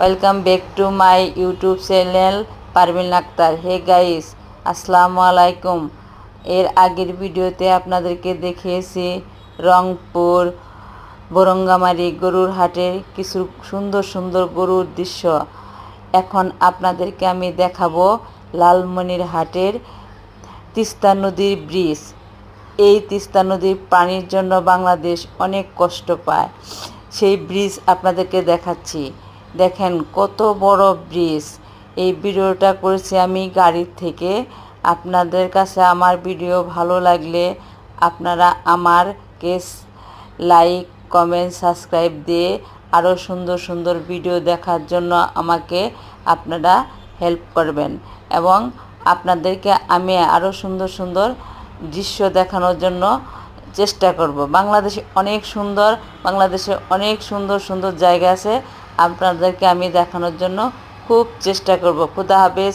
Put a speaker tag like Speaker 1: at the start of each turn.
Speaker 1: Welcome back to my YouTube channel Parvin Akhtar. Hey guys, আসসালামু আলাইকুম। এর আগের ভিডিওতে আপনাদেরকে দেখিয়েছি রংপুর বরঙ্গামারি গরুর হাটের কিছু সুন্দর সুন্দর গরুর দৃশ্য। এখন আপনাদেরকে আমি দেখাবো লালমনির হাটের তিস্তা নদীর ব্রিজ। এই তিস্তা নদীর পানির জন্য বাংলাদেশ অনেক কষ্ট পায়। সেই ব্রিজ আপনাদেরকে দেখাচ্ছি। দেখেন কত বড় ব্রিজ। এই ভিডিওটা করেছি আমি গাড়ির থেকে। আপনাদের কাছে আমার ভিডিও ভালো লাগলে আপনারা আমারকে লাইক, কমেন্ট, সাবস্ক্রাইব দিয়ে আরও সুন্দর সুন্দর ভিডিও দেখার জন্য আমাকে আপনারা হেল্প করবেন এবং আপনাদেরকে আমি আরও সুন্দর সুন্দর দৃশ্য দেখানোর জন্য চেষ্টা করব। বাংলাদেশে অনেক সুন্দর সুন্দর জায়গা আছে, আপনাদেরকে আমি দেখানোর জন্য খুব চেষ্টা করব। খুদা হাফেজ।